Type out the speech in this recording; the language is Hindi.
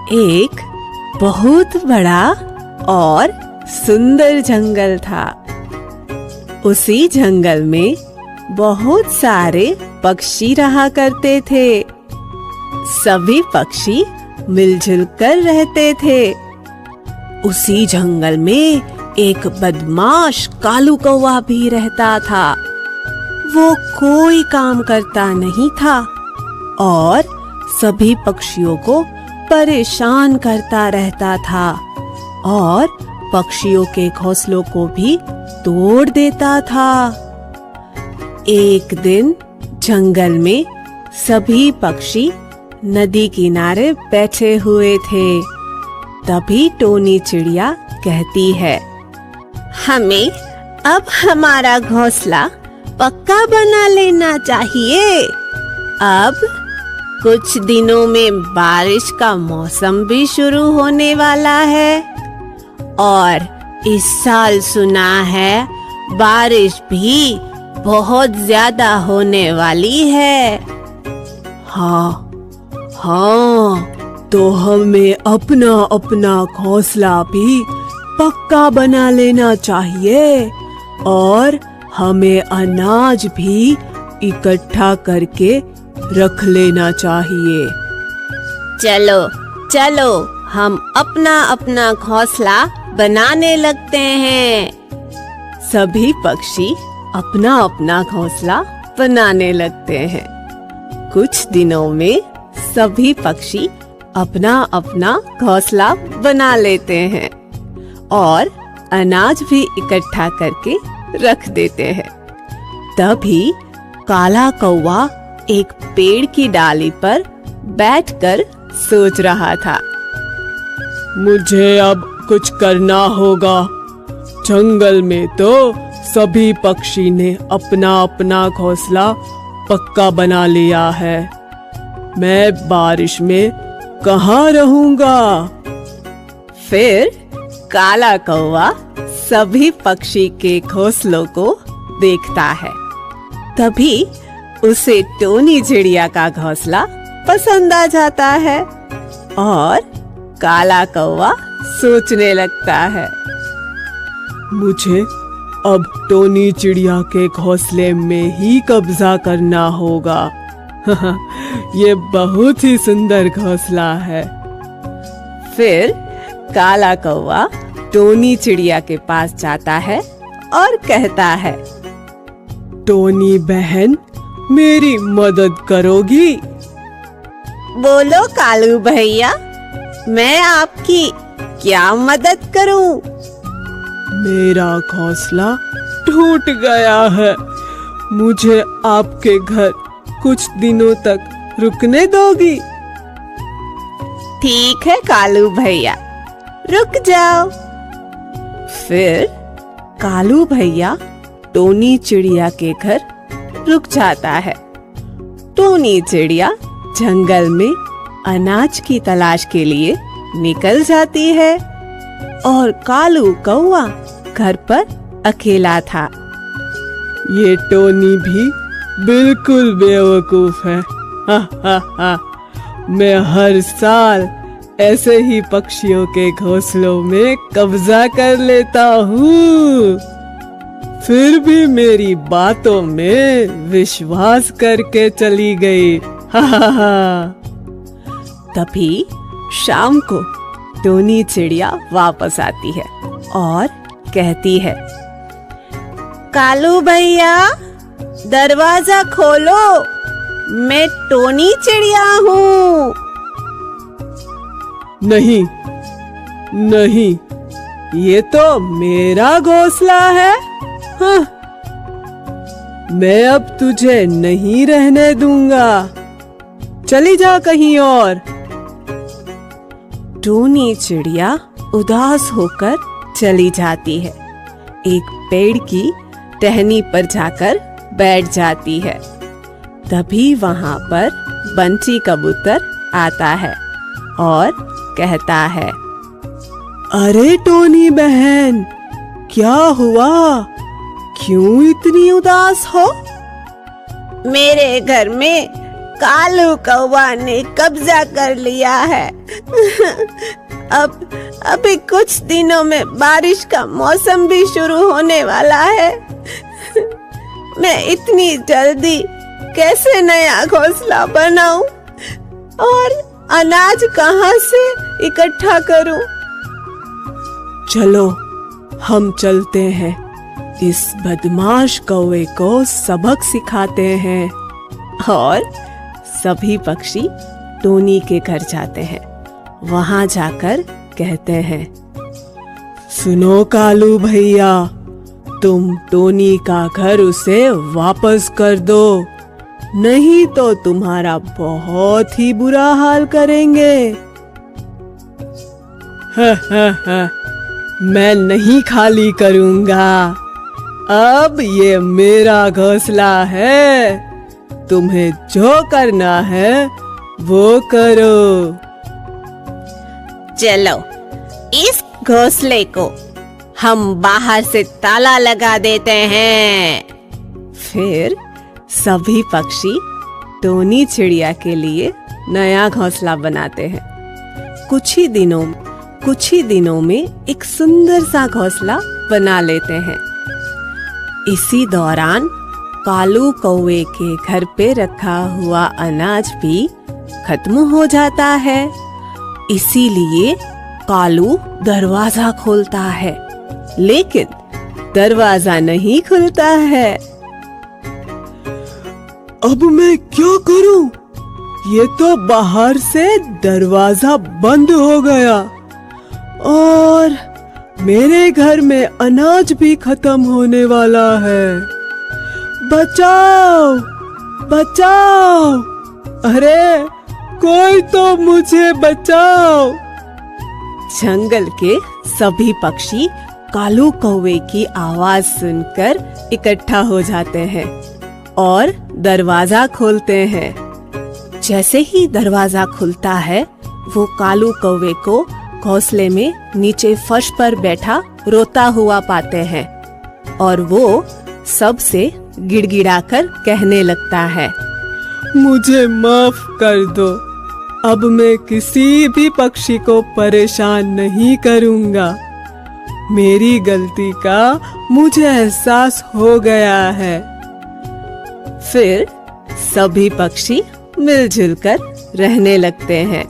एक बहुत बड़ा और सुंदर जंगल था। उसी जंगल में बहुत सारे पक्षी रहा करते थे। सभी पक्षी मिलजुल कर रहते थे। उसी जंगल में एक बदमाश कालू कौवा भी रहता था। वो कोई काम करता नहीं था और सभी पक्षियों को परेशान करता रहता था और पक्षियों के घोंसलों को भी तोड़ देता था। एक दिन जंगल में सभी पक्षी नदी किनारे बैठे हुए थे। तभी टोनी चिड़िया कहती है, हमें अब हमारा घोंसला पक्का बना लेना चाहिए। अब कुछ दिनों में बारिश का मौसम भी शुरू होने वाला है और इस साल सुना है बारिश भी बहुत ज्यादा होने वाली है। हाँ, तो हमें अपना अपना घोंसला भी पक्का बना लेना चाहिए और हमें अनाज भी इकट्ठा करके रख लेना चाहिए। चलो चलो हम अपना अपना घोंसला बनाने लगते हैं। सभी पक्षी अपना अपना घोंसला बनाने लगते हैं। कुछ दिनों में सभी पक्षी अपना अपना घोंसला बना लेते हैं और अनाज भी इकट्ठा करके रख देते हैं। तभी काला कौवा एक पेड़ की डाली पर बैठकर सोच रहा था, मुझे अब कुछ करना होगा। जंगल में तो सभी पक्षी ने अपना अपना घोंसला पक्का बना लिया है। मैं बारिश में कहाँ रहूंगा? फिर काला कौवा सभी पक्षी के घोंसलों को देखता है। तभी उसे टोनी चिड़िया का घोंसला पसंद आ जाता है और काला कौवा सोचने लगता है, मुझे अब टोनी चिड़िया के घोंसले में ही कब्जा करना होगा। ये बहुत ही सुंदर घोंसला है। फिर काला कौवा टोनी चिड़िया के पास जाता है और कहता है, टोनी बहन, मेरी मदद करोगी? बोलो कालू भैया, मैं आपकी क्या मदद करूं? मेरा घोंसला टूट गया है। मुझे आपके घर कुछ दिनों तक रुकने दोगी? ठीक है कालू भैया, रुक जाओ। फिर कालू भैया टोनी चिड़िया के घर रुक जाता है। टोनी चिड़िया जंगल में अनाज की तलाश के लिए निकल जाती है और कालू कौवा घर पर अकेला था। ये टोनी भी बिल्कुल बेवकूफ है। मैं हर साल ऐसे ही पक्षियों के घोंसलों में कब्जा कर लेता हूँ। फिर भी मेरी बातों में विश्वास करके चली गई। तभी शाम को टोनी चिड़िया वापस आती है और कहती है, कालू भैया, दरवाजा खोलो, मैं टोनी चिड़िया हूँ। नहीं नहीं, ये तो मेरा घोंसला है। हाँ, मैं अब तुझे नहीं रहने दूंगा। चली जा कहीं और। टोनी चिड़िया उदास होकर चली जाती है। एक पेड़ की टहनी पर जाकर बैठ जाती है। तभी वहां पर बंची कबूतर आता है और कहता है, अरे टोनी बहन, क्या हुआ? क्यों इतनी उदास हो? मेरे घर में कालू कौवा ने कब्जा कर लिया है। अब अभी कुछ दिनों में बारिश का मौसम भी शुरू होने वाला है। मैं इतनी जल्दी कैसे नया घोंसला बनाऊं और अनाज कहां से इकट्ठा करूं? चलो हम चलते हैं, इस बदमाश कौवे को सबक सिखाते हैं। और सभी पक्षी टोनी के घर जाते हैं। वहां जाकर कहते हैं, सुनो कालू भैया, तुम टोनी का घर उसे वापस कर दो, नहीं तो तुम्हारा बहुत ही बुरा हाल करेंगे। मैं नहीं खाली करूंगा, अब ये मेरा घोंसला है, तुम्हें जो करना है वो करो। चलो इस घोंसले को हम बाहर से ताला लगा देते हैं। फिर सभी पक्षी टोनी चिड़िया के लिए नया घोंसला बनाते हैं। कुछ ही दिनों में एक सुंदर सा घोंसला बना लेते हैं। इसी दौरान कालू कौवे के घर पे रखा हुआ अनाज भी खत्म हो जाता है। इसीलिए कालू दरवाजा खोलता है, लेकिन दरवाजा नहीं खुलता है। अब मैं क्या करूं? ये तो बाहर से दरवाजा बंद हो गया और मेरे घर में अनाज भी खत्म होने वाला है। बचाओ, बचाओ! अरे कोई तो मुझे बचाओ! जंगल के सभी पक्षी कालू कौवे की आवाज सुनकर इकट्ठा हो जाते हैं और दरवाजा खोलते हैं। जैसे ही दरवाजा खुलता है, वो कालू कौवे को घोंसले में नीचे फर्श पर बैठा रोता हुआ पाते हैं और वो सबसे गिड़गिड़ाकर कहने लगता है, मुझे माफ कर दो, अब मैं किसी भी पक्षी को परेशान नहीं करूंगा। मेरी गलती का मुझे एहसास हो गया है। फिर सभी पक्षी मिलजुल कर रहने लगते हैं।